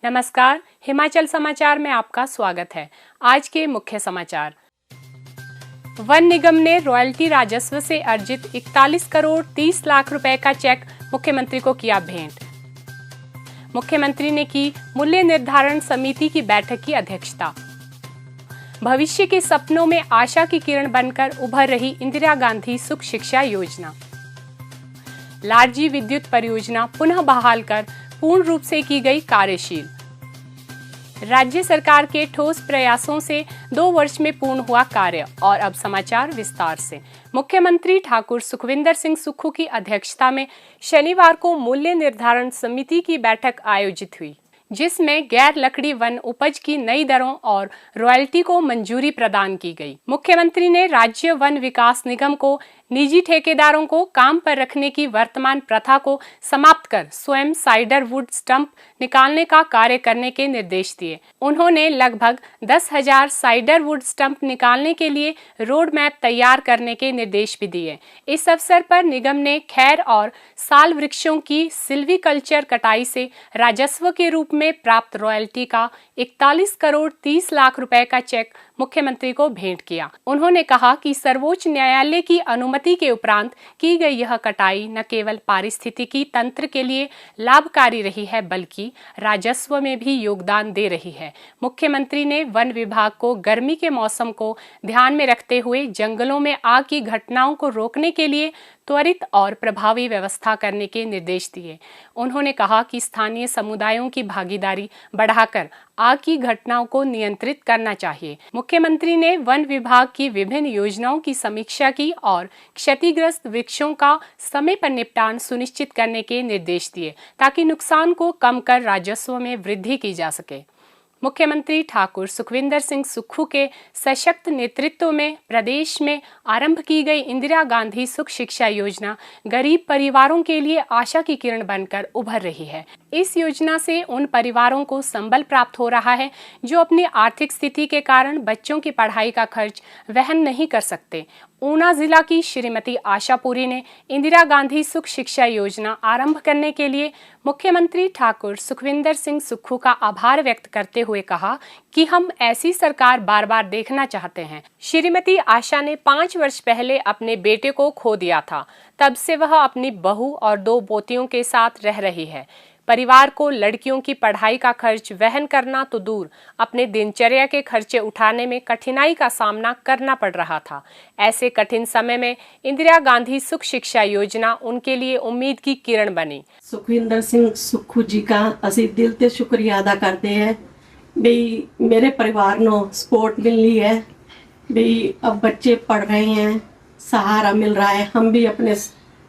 नमस्कार, हिमाचल समाचार में आपका स्वागत है। आज के मुख्य समाचार। वन निगम ने रॉयल्टी राजस्व से अर्जित 41 करोड़ 30 लाख रुपए का चेक मुख्यमंत्री को किया भेंट। मुख्यमंत्री ने की मूल्य निर्धारण समिति की बैठक की अध्यक्षता। भविष्य के सपनों में आशा की किरण बनकर उभर रही इंदिरा गांधी सुख शिक्षा योजना। लारजी विद्युत परियोजना पुनः बहाल कर पूर्ण रूप से की गई कार्यशील। राज्य सरकार के ठोस प्रयासों से 2 वर्ष में पूर्ण हुआ कार्य। और अब समाचार विस्तार से। मुख्यमंत्री ठाकुर सुखविंदर सिंह सुक्खू की अध्यक्षता में शनिवार को मूल्य निर्धारण समिति की बैठक आयोजित हुई, जिसमें गैर लकड़ी वन उपज की नई दरों और रॉयल्टी को मंजूरी प्रदान की गई। मुख्यमंत्री ने राज्य वन विकास निगम को निजी ठेकेदारों को काम पर रखने की वर्तमान प्रथा को समाप्त कर स्वयं साइडर वुड स्टंप निकालने का कार्य करने के निर्देश दिए। उन्होंने लगभग 10,000 साइडर वुड स्टंप निकालने के लिए रोड मैप तैयार करने के निर्देश भी दिए। इस अवसर पर निगम ने खैर और साल वृक्षों की सिल्वीकल्चर कटाई से राजस्व के रूप में प्राप्त रॉयल्टी का 41 करोड़ 30 लाख रुपए का चेक मुख्यमंत्री को भेंट किया। उन्होंने कहा कि सर्वोच्च न्यायालय की अनुमति के उपरांत की गई यह कटाई न केवल पारिस्थितिकी तंत्र के लिए लाभकारी रही है, बल्कि राजस्व में भी योगदान दे रही है। मुख्यमंत्री ने वन विभाग को गर्मी के मौसम को ध्यान में रखते हुए जंगलों में आग की घटनाओं को रोकने के लिए त्वरित और प्रभावी व्यवस्था करने के निर्देश दिए। उन्होंने कहा कि स्थानीय समुदायों की भागीदारी बढ़ाकर आग की घटनाओं को नियंत्रित करना चाहिए। मुख्यमंत्री ने वन विभाग की विभिन्न योजनाओं की समीक्षा की और क्षतिग्रस्त वृक्षों का समय पर निपटान सुनिश्चित करने के निर्देश दिए, ताकि नुकसान को कम कर राजस्व में वृद्धि की जा सके। मुख्यमंत्री ठाकुर सुखविंदर सिंह सुक्खू के सशक्त नेतृत्व में प्रदेश में आरंभ की गई इंदिरा गांधी सुख शिक्षा योजना गरीब परिवारों के लिए आशा की किरण बनकर उभर रही है। इस योजना से उन परिवारों को संबल प्राप्त हो रहा है जो अपनी आर्थिक स्थिति के कारण बच्चों की पढ़ाई का खर्च वहन नहीं कर सकते। ऊना जिला की श्रीमती आशापुरी ने इंदिरा गांधी सुख शिक्षा योजना आरंभ करने के लिए मुख्यमंत्री ठाकुर सुखविंदर सिंह सुक्खू का आभार व्यक्त करते हुए कहा कि हम ऐसी सरकार बार बार देखना चाहते हैं। श्रीमती आशा ने 5 वर्ष पहले अपने बेटे को खो दिया था। तब से वह अपनी बहू और 2 पोतियों के साथ रह रही है। परिवार को लड़कियों की पढ़ाई का खर्च वहन करना तो दूर, अपने दिनचर्या के खर्चे उठाने में कठिनाई का सामना करना पड़ रहा था। ऐसे कठिन समय में इंदिरा गांधी सुख शिक्षा योजना उनके लिए उम्मीद की किरण बनी। सुखविंदर सिंह सुक्खू जी का असी दिल से शुक्रिया अदा करते हैं भी मेरे परिवार नो सपोर्ट मिली है भी अब बच्चे पढ़ रहे हैं, सहारा मिल रहा है, हम भी अपने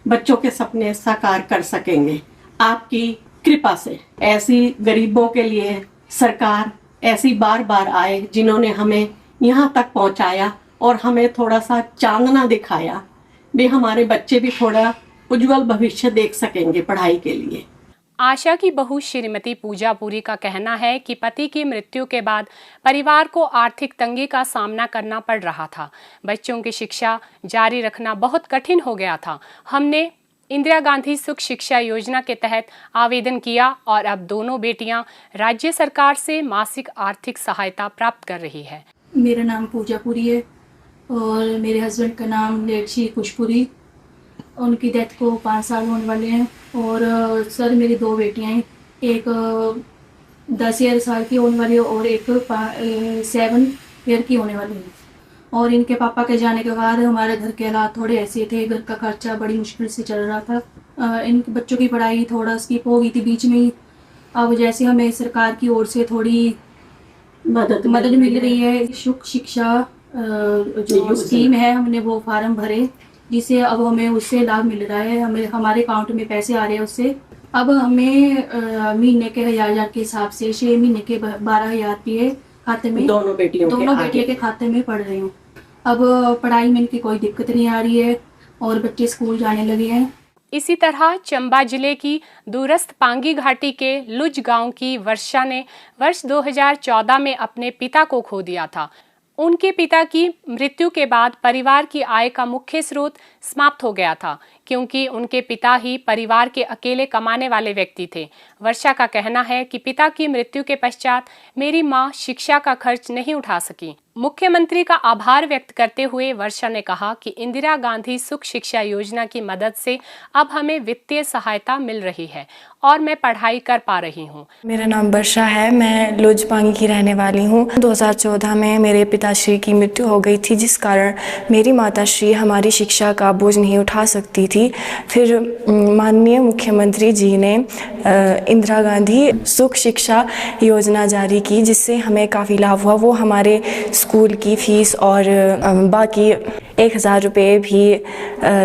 बच्चों के सपने साकार कर सकेंगे आपकी कृपा से। ऐसी गरीबों के लिए सरकार ऐसी बार बार आए जिन्होंने हमें यहाँ तक पहुँचाया और हमें थोड़ा सा चांदना दिखाया भी हमारे बच्चे भी थोड़ा उज्जवल भविष्य देख सकेंगे पढ़ाई के लिए। आशा की बहू श्रीमती पूजा पुरी का कहना है कि पति की मृत्यु के बाद परिवार को आर्थिक तंगी का सामना करना पड़ रहा था। बच्चों की शिक्षा जारी रखना बहुत कठिन हो गया था। हमने इंदिरा गांधी सुख शिक्षा योजना के तहत आवेदन किया और अब दोनों बेटियां राज्य सरकार से मासिक आर्थिक सहायता प्राप्त कर रही है। मेरा नाम पूजा पुरी है और मेरे हस्बैंड का नाम लेटशी कुशपुरी। उनकी डेथ को 5 साल होने वाले हैं। और सर मेरी 2 बेटियां हैं, एक 10 साल की होने वाली है और एक 7 ईयर की होने वाली है। और इनके पापा के जाने के बाद हमारे घर के हालात थोड़े ऐसे थे, घर का खर्चा बड़ी मुश्किल से चल रहा था। इनके बच्चों की पढ़ाई थोड़ा स्किप हो गई थी बीच में ही। अब जैसे हमें सरकार की ओर से थोड़ी मदद मिल रही है, सुख शिक्षा जो स्कीम है हमने वो फार्म भरे, जिसे अब हमें उससे लाभ मिल रहा है। हमें हमारे अकाउंट में पैसे आ रहे हैं उससे। अब हमें महीने के 1000 के हिसाब से 6 महीने के 12,000 रुपये खाते में दोनों बेटियों के खाते में पड़ रहे हूँ। अब पढ़ाई में इनकी कोई दिक्कत नहीं आ रही है और बच्चे स्कूल जाने लगे हैं। इसी तरह चंबा जिले की दूरस्थ पांगी घाटी के लुज गांव की वर्षा ने वर्ष 2014 में अपने पिता को खो दिया था। उनके पिता की मृत्यु के बाद परिवार की आय का मुख्य स्रोत समाप्त हो गया था। क्योंकि उनके पिता ही परिवार के अकेले कमाने वाले व्यक्ति थे। वर्षा का कहना है कि पिता की मृत्यु के पश्चात मेरी मां शिक्षा का खर्च नहीं उठा सकी। मुख्यमंत्री का आभार व्यक्त करते हुए वर्षा ने कहा कि इंदिरा गांधी सुख शिक्षा योजना की मदद से अब हमें वित्तीय सहायता मिल रही है और मैं पढ़ाई कर पा रही हूँ। मेरा नाम वर्षा है, मैं लोजपांगी की रहने वाली हूँ। 2014 में मेरे पिताश्री की मृत्यु हो गई थी, जिस कारण मेरी माताश्री हमारी शिक्षा का बोझ नहीं उठा सकती थी। फिर माननीय मुख्यमंत्री जी ने इंदिरा गांधी सुख शिक्षा योजना जारी की, जिससे हमें काफ़ी लाभ हुआ। वो हमारे स्कूल की फीस और बाकी 1000 रुपये भी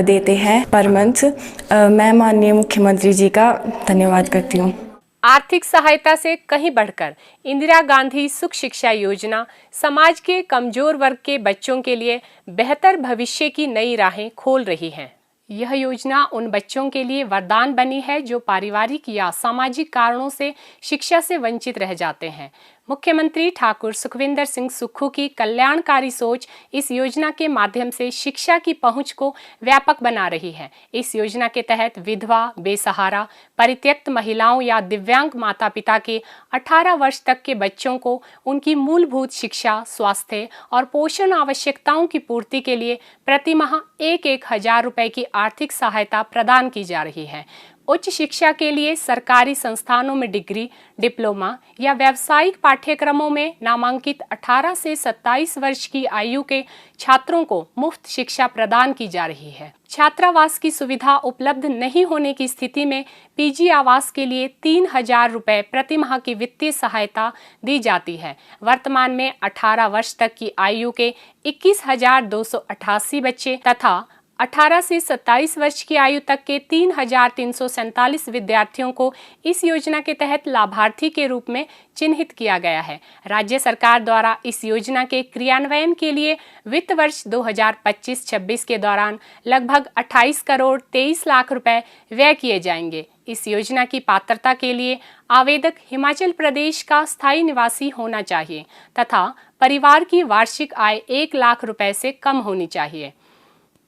देते हैं पर मंथ। मैं माननीय मुख्यमंत्री जी का धन्यवाद करती हूँ। आर्थिक सहायता से कहीं बढ़कर इंदिरा गांधी सुख शिक्षा योजना समाज के कमजोर वर्ग के बच्चों के लिए बेहतर भविष्य की नई राहें खोल रही है। यह योजना उन बच्चों के लिए वरदान बनी है जो पारिवारिक या सामाजिक कारणों से शिक्षा से वंचित रह जाते हैं। मुख्यमंत्री ठाकुर सुखविंदर सिंह सुक्खू की कल्याणकारी सोच इस योजना के माध्यम से शिक्षा की पहुंच को व्यापक बना रही है। इस योजना के तहत विधवा, बेसहारा, परित्यक्त महिलाओं या दिव्यांग माता पिता के 18 वर्ष तक के बच्चों को उनकी मूलभूत शिक्षा, स्वास्थ्य और पोषण आवश्यकताओं की पूर्ति के लिए प्रतिमाह 1,000 रुपए की आर्थिक सहायता प्रदान की जा रही है। उच्च शिक्षा के लिए सरकारी संस्थानों में डिग्री, डिप्लोमा या व्यावसायिक पाठ्यक्रमों में नामांकित 18 से 27 वर्ष की आयु के छात्रों को मुफ्त शिक्षा प्रदान की जा रही है। छात्रावास की सुविधा उपलब्ध नहीं होने की स्थिति में पीजी आवास के लिए 3,000 रुपए प्रतिमाह की वित्तीय सहायता दी जाती है। वर्तमान में 18 वर्ष तक की आयु के 21,288 बच्चे तथा 18 से 27 वर्ष की आयु तक के 3,347 विद्यार्थियों को इस योजना के तहत लाभार्थी के रूप में चिन्हित किया गया है। राज्य सरकार द्वारा इस योजना के क्रियान्वयन के लिए वित्त वर्ष 2025-26 के दौरान लगभग 28 करोड़ 23 लाख रुपए व्यय किए जाएंगे। इस योजना की पात्रता के लिए आवेदक हिमाचल प्रदेश का स्थायी निवासी होना चाहिए तथा परिवार की वार्षिक आय 1 लाख रुपए से कम होनी चाहिए।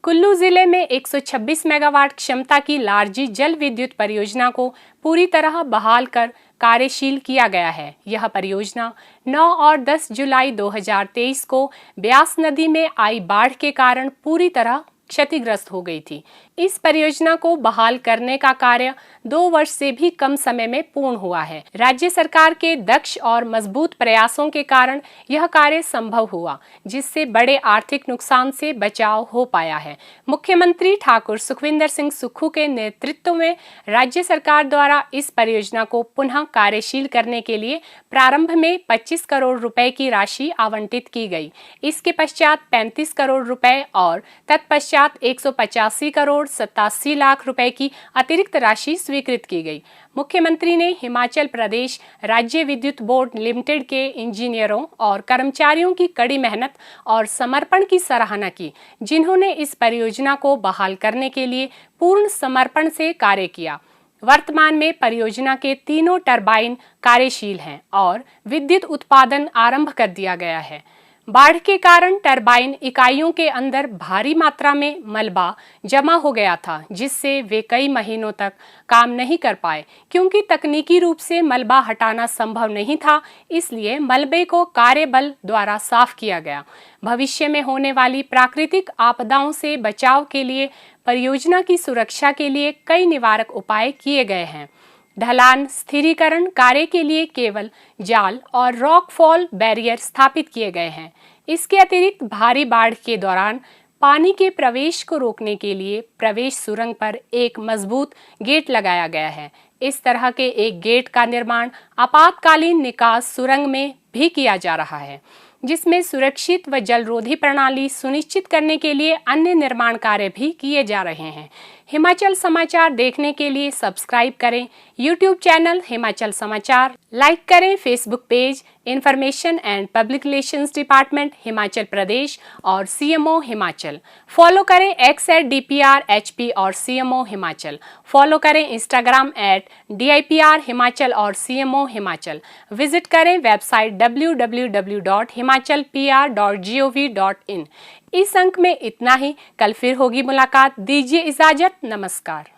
कुल्लू जिले में 126 मेगावाट क्षमता की लारजी जल विद्युत परियोजना को पूरी तरह बहाल कर कार्यशील किया गया है। यह परियोजना 9 और 10 जुलाई 2023 को ब्यास नदी में आई बाढ़ के कारण पूरी तरह क्षतिग्रस्त हो गई थी। इस परियोजना को बहाल करने का कार्य 2 वर्ष से भी कम समय में पूर्ण हुआ है। राज्य सरकार के दक्ष और मजबूत प्रयासों के कारण यह कार्य संभव हुआ, जिससे बड़े आर्थिक नुकसान से बचाव हो पाया है। मुख्यमंत्री ठाकुर सुखविंदर सिंह सुक्खू के नेतृत्व में राज्य सरकार द्वारा इस परियोजना को पुनः कार्यशील करने के लिए प्रारंभ में 25 करोड़ रुपए की राशि आवंटित की गई। इसके पश्चात 35 करोड़ रुपए और तत्पश्चात 185 करोड़ 87 लाख रुपए की अतिरिक्त राशि स्वीकृत की गई। मुख्यमंत्री ने हिमाचल प्रदेश राज्य विद्युत बोर्ड लिमिटेड के इंजीनियरों और कर्मचारियों की कड़ी मेहनत और समर्पण की सराहना की, जिन्होंने इस परियोजना को बहाल करने के लिए पूर्ण समर्पण से कार्य किया। वर्तमान में परियोजना के तीनों टरबाइन कार्यशील हैं और विद्युत उत्पादन आरंभ कर दिया गया है। बाढ़ के कारण टरबाइन इकाइयों के अंदर भारी मात्रा में मलबा जमा हो गया था, जिससे वे कई महीनों तक काम नहीं कर पाए। क्योंकि तकनीकी रूप से मलबा हटाना संभव नहीं था, इसलिए मलबे को कार्यबल द्वारा साफ किया गया। भविष्य में होने वाली प्राकृतिक आपदाओं से बचाव के लिए परियोजना की सुरक्षा के लिए कई निवारक उपाय किए गए हैं। ढलान स्थिरीकरण कार्य के लिए केवल जाल और रॉक फॉल बैरियर स्थापित किए गए हैं। इसके अतिरिक्त भारी बाढ़ के दौरान पानी के प्रवेश को रोकने के लिए प्रवेश सुरंग पर एक मजबूत गेट लगाया गया है। इस तरह के एक गेट का निर्माण आपातकालीन निकास सुरंग में भी किया जा रहा है, जिसमें सुरक्षित व जलरोधी प्रणाली सुनिश्चित करने के लिए अन्य निर्माण कार्य भी किए जा रहे हैं। हिमाचल समाचार देखने के लिए सब्सक्राइब करें यूट्यूब चैनल हिमाचल समाचार, लाइक करें Facebook page information and public relations department Himachal Pradesh और सीएमओ हिमाचल। फॉलो करें x@DPRHP और सीएमओ हिमाचल। फॉलो करें इंस्टाग्राम @DIPR हिमाचल और सीएमओ हिमाचल। विजिट करें वेबसाइट www.himachalpr.gov.in। इस अंक में इतना ही। कल फिर होगी मुलाकात। दीजिए इजाजत। नमस्कार।